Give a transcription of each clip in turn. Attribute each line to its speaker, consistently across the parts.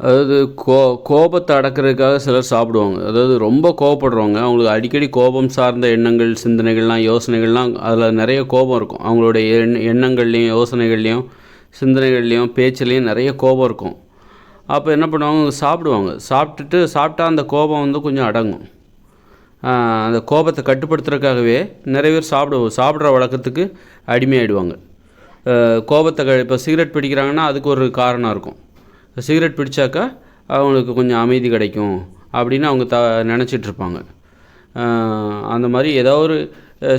Speaker 1: அதாவது கோபத்தை அடக்கிறதுக்காக சிலர் சாப்பிடுவாங்க. அதாவது ரொம்ப கோவப்படுறவங்க, அவங்களுக்கு அடிக்கடி கோபம் சார்ந்த எண்ணங்கள், சிந்தனைகள்லாம், யோசனைகள்லாம் அதில் நிறைய கோபம் இருக்கும். அவங்களுடைய எண்ணங்கள்லேயும், யோசனைகள்லேயும், சிந்தனைகள்லேயும், பேச்சுலேயும் நிறைய கோபம் இருக்கும். அப்போ என்ன பண்ணுவாங்க, சாப்பிடுவாங்க. சாப்பிட்டா அந்த கோபம் வந்து கொஞ்சம் அடங்கும். அந்த கோபத்தை கட்டுப்படுத்துறதுக்காகவே நிறைய பேர் சாப்பிட்ற வழக்கத்துக்கு அடிமையாயிடுவாங்க. கோபத்தை இப்போ சிகரெட் பிடிக்கிறாங்கன்னா அதுக்கு ஒரு காரணம் இருக்கும். சிகரெட் பிடிச்சாக்கா அவங்களுக்கு கொஞ்சம் அமைதி கிடைக்கும் அப்படின்னு அவங்க நினச்சிட்ருப்பாங்க. அந்த மாதிரி ஏதோ ஒரு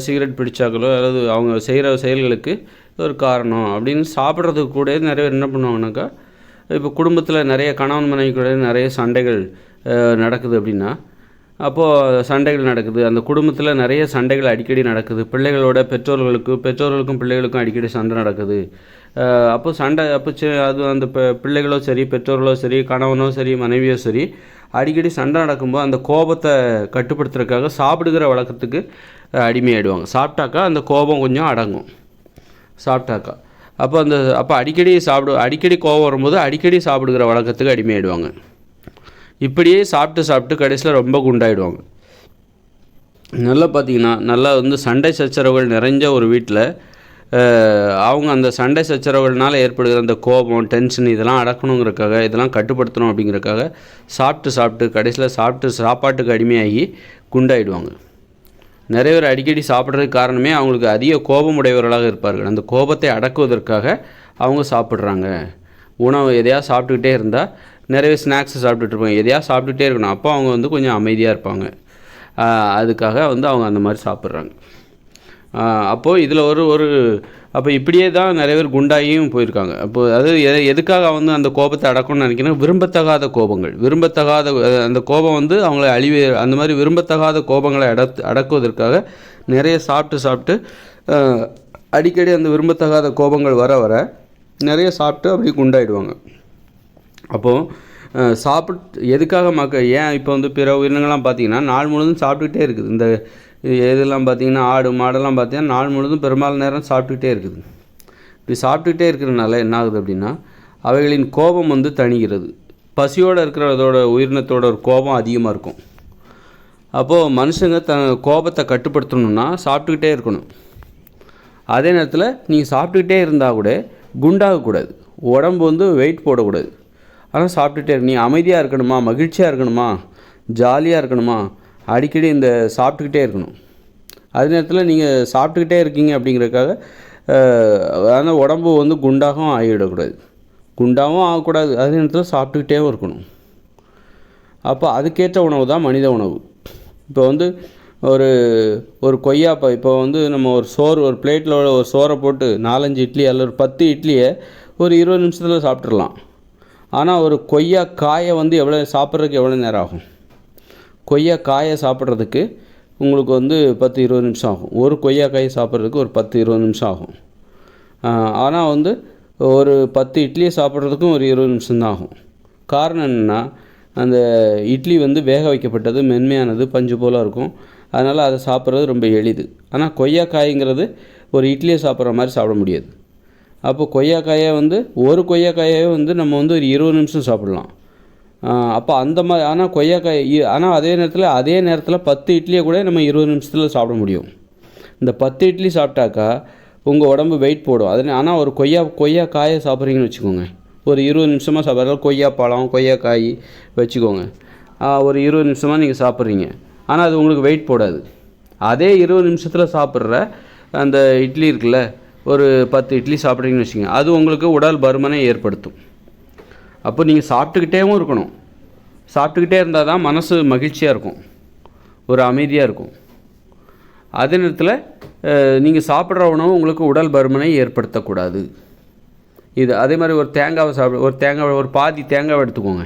Speaker 1: சிகரெட் பிடிச்சாக்களோ அல்லது அவங்க செய்கிற செயல்களுக்கு ஒரு காரணம் அப்படின்னு சாப்பிட்றதுக்கு கூட நிறைய பேர் என்ன பண்ணுவாங்கனாக்கா, இப்போ குடும்பத்தில் நிறைய கணவன் மனைவி கூட நிறைய சண்டைகள் நடக்குது அப்படின்னா, அப்போது சண்டைகள் நடக்குது, அந்த குடும்பத்தில் நிறைய சண்டைகள் அடிக்கடி நடக்குது, பெற்றோர்களுக்கும் பிள்ளைகளுக்கும் அடிக்கடி சண்டை நடக்குது. அப்போ அது அந்த பிள்ளைகளோ சரி, பெற்றோர்களோ சரி, கணவனோ சரி, மனைவியோ சரி, அடிக்கடி சண்டை நடக்கும்போது அந்த கோபத்தை கட்டுப்படுத்துறதுக்காக சாப்பிடுகிற வழக்கத்துக்கு அடிமையாயிடுவாங்க. சாப்பிட்டாக்கா அந்த கோபம் கொஞ்சம் அடங்கும். சாப்பிட்டாக்கா அப்போ அடிக்கடி கோபம் வரும்போது அடிக்கடி சாப்பிடுகிற வழக்கத்துக்கு அடிமையாயிடுவாங்க. இப்படியே சாப்பிட்டு கடைசியில் ரொம்ப குண்டாயிடுவாங்க. நல்லா பார்த்தீங்கன்னா, நல்லா வந்து சண்டை சச்சரவுகள் நிறைஞ்ச ஒரு வீட்டில் அவங்க அந்த சண்டை சச்சரவுகள்னால் ஏற்படுகிற அந்த கோபம், டென்ஷன் இதெல்லாம் அடக்கணுங்கிறக்காக, இதெல்லாம் கட்டுப்படுத்தணும் அப்படிங்கிறக்காக சாப்பிட்டு கடைசியில் சாப்பாட்டுக்கு அடிமையாகி குண்டாயிடுவாங்க. நிறைய பேர் அடிக்கடி சாப்பிட்றதுக்கு காரணமே அவங்களுக்கு அதிக கோபம் உடையவர்களாக இருப்பார்கள். அந்த கோபத்தை அடக்குவதற்காக அவங்க சாப்பிட்றாங்க. உணவு எதையாவது சாப்பிட்டுக்கிட்டே இருந்தால், நிறைய ஸ்நாக்ஸ் சாப்பிட்டுட்டு இருப்பாங்க, எதையாவது சாப்பிட்டுட்டே இருக்கணும். அப்போ அவங்க வந்து கொஞ்சம் அமைதியாக இருப்பாங்க. அதுக்காக வந்து அவங்க அந்த மாதிரி சாப்பிட்றாங்க. அப்போது இதில் அப்போ இப்படியே தான் நிறைய பேர் குண்டாகியும் போயிருக்காங்க. அப்போது அது எதுக்காக வந்து அந்த கோபத்தை அடக்கணும்னு நினைக்கிறேன், விரும்பத்தகாத கோபங்கள், அந்த கோபம் வந்து அவங்கள அந்த மாதிரி விரும்பத்தகாத கோபங்களை அடக்குவதற்காக நிறைய சாப்பிட்டு அடிக்கடி அந்த விரும்பத்தகாத கோபங்கள் வர நிறைய சாப்பிட்டு அப்படியே குண்டாயிடுவாங்க. அப்போது எதுக்காக ஏன் இப்போ வந்து பிற உயிரினங்கள்லாம் பார்த்திங்கன்னா நாள் முழுவதும் சாப்பிட்டுக்கிட்டே இருக்குது. இந்த இதெல்லாம் பார்த்திங்கன்னா ஆடு மாடெல்லாம் பார்த்திங்கன்னா நாள் முழுவதும் பெரும்பாலும் நேரம் சாப்பிட்டுக்கிட்டே இருக்குது. இப்படி சாப்பிட்டுக்கிட்டே இருக்கிறதுனால என்ன ஆகுது அப்படின்னா, அவைகளின் கோபம் வந்து தணிகிறது. பசியோடு இருக்கிறதோட உயிரினத்தோட ஒரு கோபம் அதிகமாக இருக்கும். அப்போது மனுஷங்க கோபத்தை கட்டுப்படுத்தணுன்னா சாப்பிட்டுக்கிட்டே இருக்கணும். அதே நேரத்தில் நீங்கள் சாப்பிட்டுக்கிட்டே இருந்தால் கூட குண்டாகக்கூடாது, உடம்பு வந்து வெயிட் போடக்கூடாது. ஆனால் சாப்பிட்டுட்டே நீ அமைதியாக இருக்கணுமா, மகிழ்ச்சியாக இருக்கணுமா, ஜாலியாக இருக்கணுமா, அடிக்கடி இந்த சாப்பிட்டுக்கிட்டே இருக்கணும். அதே நேரத்தில் நீங்கள் சாப்பிட்டுக்கிட்டே இருக்கீங்க அப்படிங்கிறதுக்காக ஆனால் உடம்பு வந்து குண்டாகவும் ஆகிவிடக்கூடாது, குண்டாகவும் ஆகக்கூடாது. அதே நேரத்தில் சாப்பிட்டுக்கிட்டே இருக்கணும். அப்போ அதுக்கேற்ற உணவு தான் மனித உணவு. இப்போ வந்து ஒரு கொய்யாப்பா, இப்போ வந்து நம்ம ஒரு பிளேட்டில் ஒரு சோறை போட்டு 4-5 இட்லி அல்லது ஒரு 10 இட்லியை ஒரு 20 நிமிஷத்தில் சாப்பிட்றலாம். ஆனால் ஒரு கொய்யா காயை வந்து சாப்பிட்றதுக்கு எவ்வளோ நேரம் ஆகும்? கொய்யா காயை சாப்பிட்றதுக்கு உங்களுக்கு வந்து 10-20 நிமிஷம் ஆகும். ஒரு கொய்யா காயை சாப்பிட்றதுக்கு ஒரு 10-20 நிமிஷம் ஆகும். ஆனால் வந்து ஒரு 10 இட்லியை சாப்பிட்றதுக்கும் ஒரு 20 நிமிஷம்தான் ஆகும். காரணம் என்னென்னா, அந்த இட்லி வந்து வேக வைக்கப்பட்டது, மென்மையானது, பஞ்சு போல் இருக்கும். அதனால் அதை சாப்பிட்றது ரொம்ப எளிது. ஆனால் கொய்யா காய்ங்கிறது ஒரு இட்லியை சாப்பிட்ற மாதிரி சாப்பிட முடியாது. அப்போ ஒரு கொய்யாக்காயை வந்து நம்ம வந்து ஒரு 20 நிமிஷம் சாப்பிட்லாம். அப்போ அந்த மாதிரி ஆனால் அதே நேரத்தில் 10 இட்லியை கூட நம்ம 20 நிமிஷத்தில் சாப்பிட முடியும். இந்த 10 இட்லி சாப்பிட்டாக்கா உங்கள் உடம்பு வெயிட் போடும். ஆனால் ஒரு கொய்யா காயை சாப்பிட்றீங்கன்னு வச்சுக்கோங்க, ஒரு 20 நிமிஷமாக சாப்பிட்ற கொய்யா பழம், கொய்யாக்காய் வச்சுக்கோங்க, ஒரு 20 நிமிஷமாக நீங்கள் சாப்பிட்றீங்க. ஆனால் அது உங்களுக்கு வெயிட் போடாது. அதே 20 நிமிஷத்தில் சாப்பிட்ற அந்த இட்லி இருக்குல்ல, ஒரு 10 இட்லி சாப்பிட்றீங்கன்னு வச்சுக்கோங்க, அது உங்களுக்கு உடல் பருமனை ஏற்படுத்தும். அப்போ நீங்கள் சாப்பிட்டுக்கிட்டேவும் இருக்கணும். சாப்பிட்டுக்கிட்டே இருந்தால் தான் மனசு மகிழ்ச்சியாக இருக்கும், ஒரு அமைதியாக இருக்கும். அதே நேரத்தில் நீங்கள் சாப்பிட்ற உணவு உங்களுக்கு உடல் பருமனை ஏற்படுத்தக்கூடாது. அதே மாதிரி ஒரு பாதி தேங்காவை எடுத்துக்கோங்க.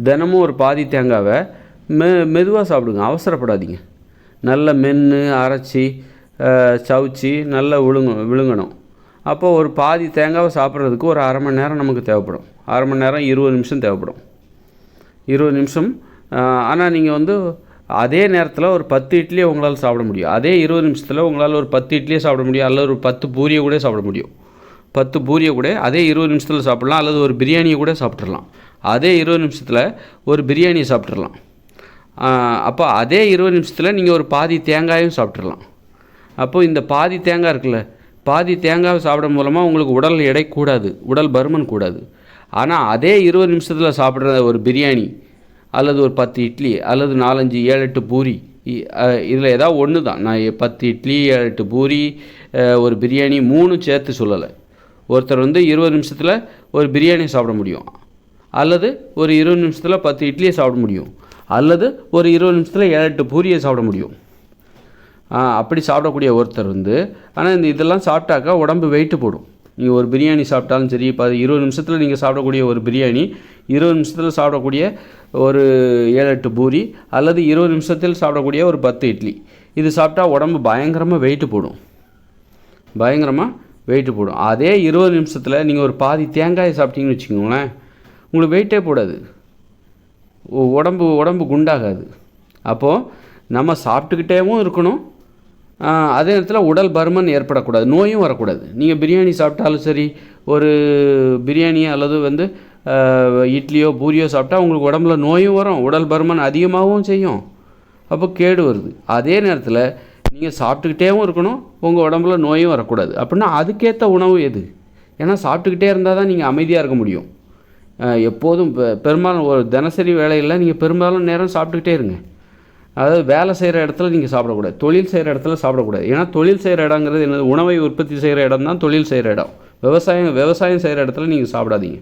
Speaker 1: தினமும் ஒரு பாதி தேங்காவை மெதுவாக சாப்பிடுங்க, அவசரப்படாதீங்க. நல்லா மென்று அரைச்சி சவுச்சி நல்லா விழுங்கணும். அப்போது ஒரு பாதி தேங்காவை சாப்பிட்றதுக்கு ஒரு அரை மணி நேரம் நமக்கு தேவைப்படும். அரை மணி நேரம் 20 நிமிஷம் தேவைப்படும். 20 நிமிஷம். ஆனால் நீங்கள் வந்து அதே நேரத்தில் ஒரு 10 இட்லியை உங்களால் சாப்பிட முடியும். அதே 20 நிமிஷத்தில் உங்களால் ஒரு 10 இட்லியை சாப்பிட முடியும், அல்லது ஒரு 10 பூரியை கூட சாப்பிட முடியும். 10 பூரியை கூட அதே 20 நிமிஷத்தில் சாப்பிட்லாம், அல்லது ஒரு பிரியாணியை கூட சாப்பிட்றலாம். அதே 20 நிமிஷத்தில் ஒரு பிரியாணியை சாப்பிட்றலாம். அப்போ அதே 20 நிமிஷத்தில் நீங்கள் ஒரு பாதி தேங்காயும் சாப்பிட்றலாம். அப்போது இந்த பாதி தேங்காய் இருக்குல்ல, பாதி தேங்காவை சாப்பிட மூலமாக உங்களுக்கு உடல் எடை கூடாது, உடல் பருமன் கூடாது. ஆனால் அதே 20 நிமிஷத்தில் சாப்பிட்ற ஒரு பிரியாணி அல்லது ஒரு 10 இட்லி அல்லது 4, 5, 7, 8 பூரி, இதில் ஏதாவது ஒன்று தான். நான் 10 இட்லி, 7, 8 பூரி, ஒரு பிரியாணி 3 சேர்த்து சொல்லலை. ஒருத்தர் 20 நிமிஷத்தில் ஒரு பிரியாணி சாப்பிட முடியும், அல்லது ஒரு 20 நிமிஷத்தில் 10 இட்லியை சாப்பிட முடியும், அல்லது ஒரு 20 நிமிஷத்தில் 7, 8 பூரியை சாப்பிட முடியும். அப்படி சாப்பிடக்கூடிய ஒருத்தர் ஆனால் இதெல்லாம் சாப்பிட்டாக்கா உடம்பு வெயிட்டு போடும். நீங்கள் ஒரு பிரியாணி சாப்பிட்டாலும் சரி, 20 நிமிஷத்தில் நீங்கள் சாப்பிடக்கூடிய ஒரு பிரியாணி, 20 நிமிஷத்தில் சாப்பிடக்கூடிய ஒரு 7, 8 பூரி, அல்லது 20 நிமிஷத்தில் சாப்பிடக்கூடிய ஒரு 10 இட்லி, இது சாப்பிட்டா உடம்பு பயங்கரமாக வெயிட்டு போடும், அதே 20 நிமிஷத்தில் நீங்கள் ஒரு பாதி தேங்காயை சாப்பிட்டீங்கன்னு வச்சுக்கோங்களேன், உங்களுக்கு வெயிட்டே போடாது, உடம்பு குண்டாகாது. அப்போது நம்ம சாப்பிட்டுக்கிட்டேவும் இருக்கணும், அதே நேரத்தில் உடல் பருமன் ஏற்படக்கூடாது, நோயும் வரக்கூடாது. நீங்கள் பிரியாணி சாப்பிட்டாலும் சரி, ஒரு பிரியாணி அல்லது இட்லியோ பூரியோ சாப்பிட்டா உங்களுக்கு உடம்புல நோயும் வரும், உடல் பருமன் அதிகமாகவும் செய்யும், அப்போ கேடு வருது. அதே நேரத்தில் நீங்கள் சாப்பிட்டுக்கிட்டேவும் இருக்கணும், உங்கள் உடம்புல நோயும் வரக்கூடாது. அப்படின்னா அதுக்கேற்ற உணவு எது? ஏன்னா சாப்பிட்டுக்கிட்டே இருந்தால் தான் நீங்கள் அமைதியாக இருக்க முடியும். எப்போதும் பெரும்பாலும் ஒரு தினசரி வேலையில் நீங்கள் பெரும்பாலும் நேரம் சாப்பிட்டுக்கிட்டே இருங்க. அதாவது வேலை செய்கிற இடத்துல நீங்கள் சாப்பிடக்கூடாது, தொழில் செய்கிற இடத்துல சாப்பிடக்கூடாது. ஏன்னா தொழில் செய்கிற இடங்கிறது என்னது? உணவை உற்பத்தி செய்கிற இடம் தான் தொழில் செய்கிற இடம். விவசாயம் செய்கிற இடத்துல நீங்கள் சாப்பிடாதீங்க.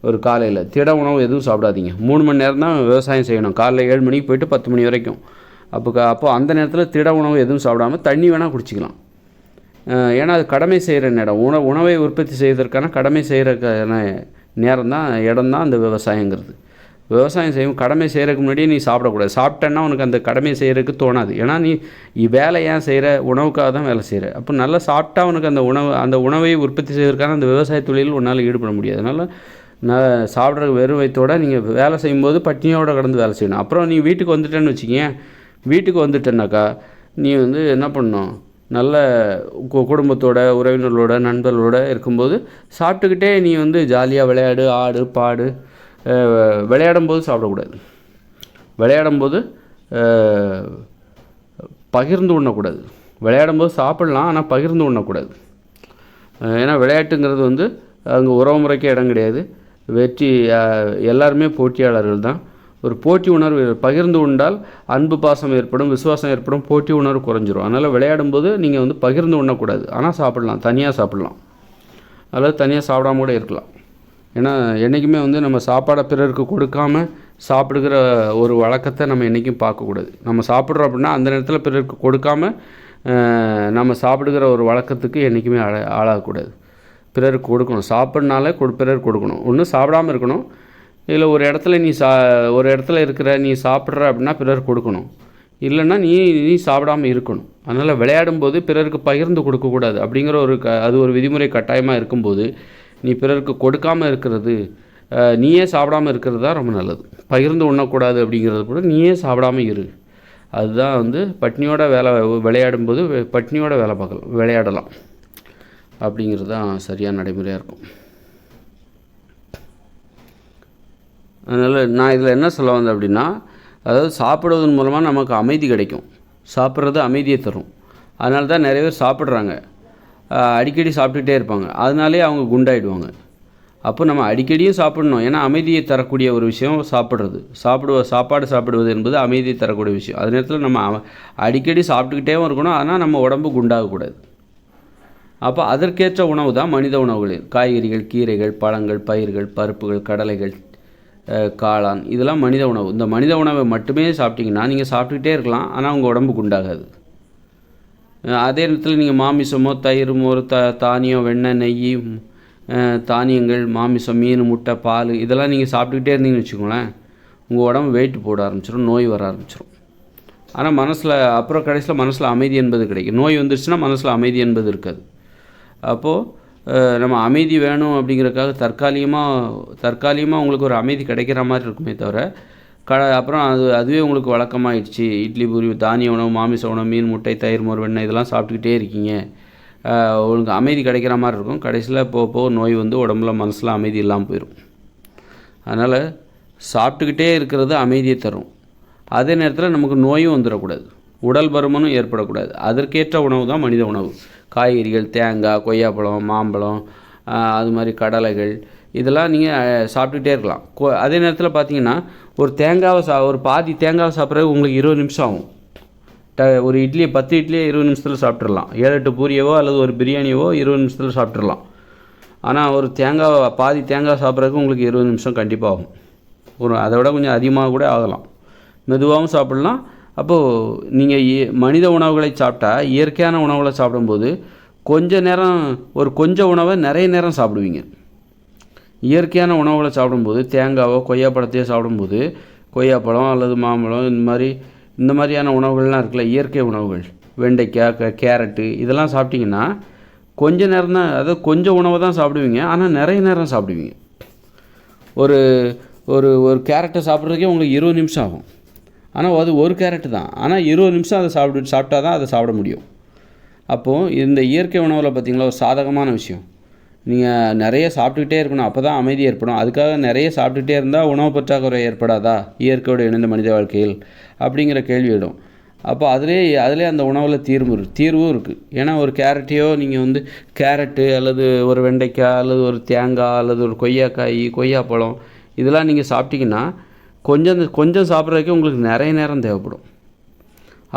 Speaker 1: ஒரு காலையில் திட உணவு எதுவும் சாப்பிடாதீங்க. 3 மணி நேரம் தான் விவசாயம் செய்யணும், காலையில் 7 மணிக்கு போய்ட்டு 10 மணி வரைக்கும். அப்போ அந்த நேரத்தில் திட உணவு எதுவும் சாப்பிடாமல் தண்ணி வேணால் குடிச்சிக்கலாம். ஏன்னா அது கடமை செய்கிற இடம், உணவை உற்பத்தி செய்வதற்கான கடமை செய்கிற நேரம் தான், இடம் தான் அந்த விவசாயங்கிறது. விவசாயம் செய்யும் கடமை செய்கிறதுக்கு முன்னாடியே நீ சாப்பிடக்கூடாது. சாப்பிட்டேன்னா உனக்கு அந்த கடமை செய்கிறதுக்கு தோணாது. ஏன்னா நீ வேலை ஏன் செய்கிற? உணவுக்காக தான் வேலை செய்கிற. அப்போ நல்லா சாப்பிட்டா உனக்கு அந்த உணவை உற்பத்தி செய்வதற்கான அந்த விவசாய தொழிலில் உன்னால் ஈடுபட முடியாது. அதனால் நான் சாப்பிட்ற வெறும் வயிற்றோட நீங்கள் வேலை செய்யும்போது பட்டினியோடு கடந்து வேலை செய்யணும். அப்புறம் நீ வீட்டுக்கு வந்துட்டேன்னு வச்சுக்கேன், வீட்டுக்கு வந்துட்டேன்னாக்கா நீ என்ன பண்ணணும்? நல்ல குடும்பத்தோட, உறவினர்களோட, நண்பர்களோட இருக்கும்போது சாப்பிட்டுக்கிட்டே நீ ஜாலியாக விளையாடு, ஆடு, பாடு. விளையாடும்போது சாப்பிடக்கூடாது, விளையாடும்போது பகிர்ந்து உண்ணக்கூடாது. விளையாடும்போது சாப்பிட்லாம், ஆனால் பகிர்ந்து உண்ணக்கூடாது. ஏன்னா விளையாட்டுங்கிறது அங்கே உறவு முறைக்கே இடம் கிடையாது. எல்லாருமே போட்டியாளர்கள் தான். ஒரு போட்டி உணர்வு, பகிர்ந்து உண்டால் அன்பு பாசம் ஏற்படும், விசுவாசம் ஏற்படும், போட்டி உணர்வு குறைஞ்சிரும். அதனால் விளையாடும்போது நீங்கள் பகிர்ந்து உண்ணக்கூடாது, ஆனால் சாப்பிட்லாம், தனியாக சாப்பிட்லாம், அல்லது தனியாக சாப்பிடாம கூட இருக்கலாம். ஏன்னா என்றைக்குமே நம்ம சாப்பாடை பிறருக்கு கொடுக்காமல் சாப்பிடுகிற ஒரு வழக்கத்தை நம்ம என்றைக்கும் பார்க்கக்கூடாது. நம்ம சாப்பிட்றோம் அப்படின்னா அந்த நேரத்தில் பிறருக்கு கொடுக்காமல் நம்ம சாப்பிடுகிற ஒரு வழக்கத்துக்கு என்றைக்குமே ஆளாகக்கூடாது. பிறருக்கு கொடுக்கணும், சாப்பிட்னாலே பிறருக்கு கொடுக்கணும். ஒன்றும் சாப்பிடாமல் இருக்கணும், இல்லை ஒரு இடத்துல இருக்கிற நீ சாப்பிட்ற அப்படின்னா பிறருக்கு கொடுக்கணும், இல்லைன்னா நீ சாப்பிடாமல் இருக்கணும். அதனால் விளையாடும்போது பிறருக்கு பகிர்ந்து கொடுக்கக்கூடாது அப்படிங்கிற அது ஒரு விதிமுறை கட்டாயமாக இருக்கும்போது நீ பிறருக்கு கொடுக்காமல் இருக்கிறது, நீயே சாப்பிடாமல் இருக்கிறது தான் ரொம்ப நல்லது. பகிர்ந்து உண்ணக்கூடாது அப்படிங்கிறது கூட நீயே சாப்பிடாமல் இரு. அதுதான் பட்னியோட விளையாடும்போது பட்னியோட வேலை பார்க்கலாம், விளையாடலாம் அப்படிங்கிறது தான் சரியான நடைமுறையாக இருக்கும். அதனால் நான் இதில் என்ன சொல்ல வந்தேன் அப்படின்னா, அதாவது சாப்பிடுவதன் மூலமாக நமக்கு அமைதி கிடைக்கும். சாப்பிட்றது அமைதியை தரும். அதனால தான் நிறைய பேர் சாப்பிட்றாங்க, அடிக்கடி சாப்பிட்டுக்கிட்டே இருப்பாங்க, அதனாலே அவங்க குண்டாயிடுவாங்க. அப்போ நம்ம அடிக்கடியும் சாப்பிடணும், ஏன்னா அமைதியை தரக்கூடிய ஒரு விஷயம் சாப்பிட்றது. சாப்பாடு சாப்பிடுவது என்பது அமைதியை தரக்கூடிய விஷயம். அதே நேரத்தில் நம்ம அடிக்கடி சாப்பிட்டுக்கிட்டேவும் இருக்கணும், ஆனால் நம்ம உடம்பு குண்டாகக்கூடாது. அப்போ அதற்கேற்ற உணவு தான் மனித உணவுகளில் காய்கறிகள், கீரைகள், பழங்கள், பயிர்கள், பருப்புகள், கடலைகள், காளான், இதெல்லாம் மனித உணவு. இந்த மனித உணவை மட்டுமே சாப்பிட்டிங்கன்னா நீங்கள் சாப்பிட்டுக்கிட்டே இருக்கலாம், ஆனால் உங்கள் உடம்பு குண்டாகாது. அதே நேரத்தில் நீங்கள் மாமிசமோ, தயிர், மோர், தானியம், வெண்ணெய், நெய், தானியங்கள், மாமிசம், மீன், முட்டை, பால், இதெல்லாம் நீங்கள் சாப்பிட்டுக்கிட்டே இருந்தீங்கன்னு வச்சுக்கோங்களேன், உங்கள் உடம்பு வெயிட் போட ஆரம்பிச்சிடும், நோய் வர ஆரம்பிச்சிடும். ஆனால் அப்புறம் கடைசியில் மனசில் அமைதி என்பது கிடைக்கும். நோய் வந்துருச்சுன்னா மனசில் அமைதி என்பது இருக்காது. அப்போது நம்ம அமைதி வேணும் அப்படிங்கிறதுக்காக தற்காலிகமாக உங்களுக்கு ஒரு அமைதி கிடைக்கிற மாதிரி இருக்குமே தவிர, அப்புறம் அதுவே உங்களுக்கு வழக்கமாகிடுச்சு. இட்லி, பூரி, தானிய உணவு, மாமிச உணவு, மீன், முட்டை, தயிர், மோர், வெண்ணெய் இதெல்லாம் சாப்பிட்டுக்கிட்டே இருக்கீங்க உங்களுக்கு அமைதி கிடைக்கிற மாதிரி இருக்கும். கடைசியில் போக நோய் வந்து உடம்புல மனசில் அமைதி இல்லாமல் போயிடும். அதனால் சாப்பிட்டுக்கிட்டே இருக்கிறது அமைதியை தரும். அதே நேரத்தில் நமக்கு நோயும் வந்துடக்கூடாது, உடல் பருமனும் ஏற்படக்கூடாது. அதற்கேற்ற உணவு தான் மனித உணவு. காய்கறிகள், தேங்காய், கொய்யாப்பழம், மாம்பழம், அது மாதிரி கடலைகள், இதெல்லாம் நீங்கள் சாப்பிட்டுக்கிட்டே இருக்கலாம். அதே நேரத்தில் பார்த்தீங்கன்னா ஒரு தேங்காவை ஒரு பாதி தேங்காவை சாப்பிட்றது உங்களுக்கு 20 நிமிஷம் ஆகும். ஒரு இட்லியை 10 இட்லியை 20 நிமிஷத்தில் சாப்பிட்றலாம். 7-8 பூரியவோ அல்லது ஒரு பிரியாணியவோ 20 நிமிஷத்தில் சாப்பிட்றலாம். ஆனால் ஒரு பாதி தேங்காய் சாப்பிட்றதுக்கு உங்களுக்கு 20 நிமிஷம் கண்டிப்பாக ஆகும். அதை விட கொஞ்சம் அதிகமாக கூட ஆகலாம். மெதுவாகவும் சாப்பிட்லாம். அப்போது நீங்கள் மனித உணவுகளை சாப்பிட்டா, இயற்கையான உணவுகளை சாப்பிடும்போது கொஞ்சம் உணவை நிறைய நேரம் சாப்பிடுவீங்க. இயற்கையான உணவுகளை சாப்பிடும்போது தேங்காவோ கொய்யாப்பழத்தையோ சாப்பிடும்போது, கொய்யாப்பழம் அல்லது மாம்பழம் இந்த மாதிரியான உணவுகள்லாம் இருக்குல்ல, இயற்கை உணவுகள், வெண்டைக்காய், கேரட்டு, இதெல்லாம் சாப்பிட்டிங்கன்னா கொஞ்சம் நேரம் தான், அதாவது கொஞ்சம் உணவை தான் சாப்பிடுவீங்க. ஆனால் நிறைய நேரம் சாப்பிடுவீங்க. ஒரு ஒரு ஒரு கேரட்டை சாப்பிட்றதுக்கே உங்களுக்கு 20 நிமிஷம் ஆகும். ஆனால் அது ஒரு கேரட்டு தான். ஆனால் 20 நிமிஷம் அதை சாப்பிட்டா தான் அதை சாப்பிட முடியும். அப்போது இந்த இயற்கை உணவில் பார்த்திங்களா ஒரு சாதகமான விஷயம். நீங்கள் நிறைய சாப்பிட்டுக்கிட்டே இருக்கணும், அப்போ தான் அமைதி ஏற்படும். அதுக்காக நிறைய சாப்பிட்டுக்கிட்டே இருந்தால் உணவு பற்றாக்குறை ஏற்படாதா இயற்கையோடு இணைந்த மனித வாழ்க்கையில் அப்படிங்கிற கேள்வி விடும். அப்போ அதிலே அந்த உணவில் தீர்வும் இருக்குது. ஏன்னா ஒரு கேரட்டையோ நீங்கள் வந்து கேரட்டு அல்லது ஒரு வெண்டைக்காய் அல்லது ஒரு தேங்காய் அல்லது ஒரு கொய்யாப்பழம் இதெல்லாம் நீங்கள் சாப்பிட்டிங்கன்னா கொஞ்சம் சாப்பிட்றதுக்கே உங்களுக்கு நிறைய நேரம் தேவைப்படும்.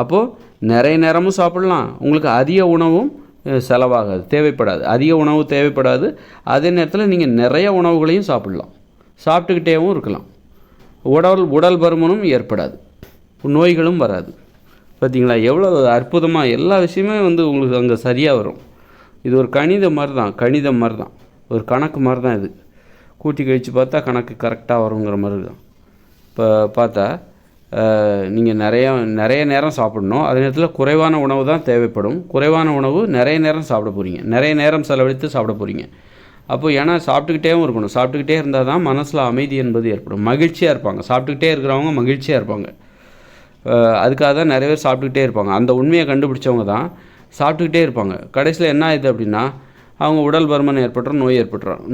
Speaker 1: அப்போது நிறைய நேரமும் சாப்பிட்லாம், உங்களுக்கு அதிக உணவும் தேவைப்படாது. அதிக உணவு தேவைப்படாது. அதே நேரத்தில் நீங்கள் நிறைய உணவுகளையும் சாப்பிட்லாம், சாப்பிட்டுக்கிட்டேவும் இருக்கலாம். உடல் பருமனும் ஏற்படாது, நோய்களும் வராது. பார்த்தீங்களா எவ்வளோ அற்புதமாக எல்லா விஷயமே வந்து உங்களுக்கு அங்கே சரியாக வரும். இது ஒரு கணிதம் மாதிரி தான், ஒரு கணக்கு மாதிரி தான். இது கூட்டி கழித்து பார்த்தா கணக்கு கரெக்டாக வருங்கிற மாதிரி தான். இப்போ பார்த்தா நீங்கள் நிறைய நேரம் சாப்பிடணும். அதே நேரத்தில் குறைவான உணவு தான் தேவைப்படும். குறைவான உணவு நிறைய நேரம் சாப்பிட போகிறீங்க, நிறைய நேரம் செலவழித்து சாப்பிட போகிறீங்க. அப்போது ஏன்னா சாப்பிட்டுக்கிட்டேவும் இருக்கணும். சாப்பிட்டுக்கிட்டே இருந்தால் தான் மனசில் அமைதி என்பது ஏற்படும். மகிழ்ச்சியாக இருப்பாங்க. சாப்பிட்டுக்கிட்டே இருக்கிறவங்க மகிழ்ச்சியாக இருப்பாங்க. அதுக்காக தான் நிறைய பேர் சாப்பிட்டுக்கிட்டே இருப்பாங்க. அந்த உண்மையை கண்டுபிடிச்சவங்க தான் சாப்பிட்டுக்கிட்டே இருப்பாங்க. கடைசியில் என்ன ஆகுது அப்படின்னா அவங்க உடல் பருமன்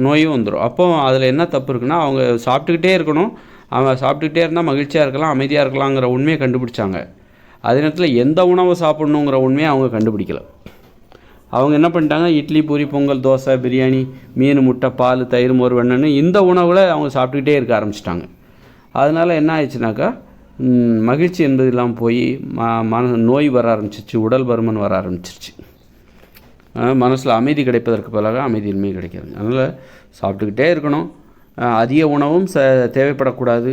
Speaker 1: நோயும் வந்துடும். அப்போ அதில் என்ன தப்பு இருக்குன்னா அவங்க சாப்பிட்டுக்கிட்டே இருக்கணும், அவங்க சாப்பிட்டுக்கிட்டே இருந்தால் மகிழ்ச்சியாக இருக்கலாம், அமைதியாக இருக்கலாங்கிற உண்மையை கண்டுபிடிச்சாங்க. அதே நேரத்தில் எந்த உணவை சாப்பிட்ணுங்கிற உண்மையை அவங்க கண்டுபிடிக்கல. அவங்க என்ன பண்ணிட்டாங்க, இட்லி, பூரி, பொங்கல், தோசை, பிரியாணி, மீன், முட்டை, பால், தயிர், மோர், வெண்ணெய்னு இந்த உணவில் அவங்க சாப்பிட்டுக்கிட்டே இருக்க ஆரம்பிச்சிட்டாங்க. அதனால் என்ன ஆயிடுச்சுனாக்கா மகிழ்ச்சி என்பது இல்லாமல் போய் நோய் வர ஆரம்பிச்சிருச்சு, உடல் பருமன் வர ஆரம்பிச்சிருச்சு. மனசில் அமைதி கிடைப்பதற்கு பதிலாக அமைதியின்மை கிடைக்கிறது. அதனால் சாப்பிட்டுக்கிட்டே இருக்கணும், அதிக உணவும் தேவைப்படக்கூடாது,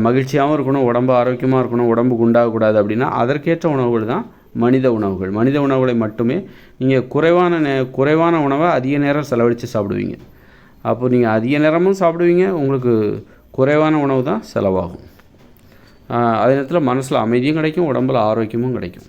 Speaker 1: மகிழ்ச்சியாகவும் இருக்கணும், உடம்பு ஆரோக்கியமாக இருக்கணும், உடம்பு குண்டாகக்கூடாது. அப்படின்னா அதற்கேற்ற உணவுகள் தான் மனித உணவுகளை மட்டுமே நீங்கள் குறைவான உணவை அதிக நேரம் செலவழித்து சாப்பிடுவீங்க. அப்போ நீங்கள் அதிக நேரமும் சாப்பிடுவீங்க, உங்களுக்கு குறைவான உணவு தான் செலவாகும். அதே நேரத்தில் மனசில் அமைதியும் கிடைக்கும், உடம்பில் ஆரோக்கியமும் கிடைக்கும்.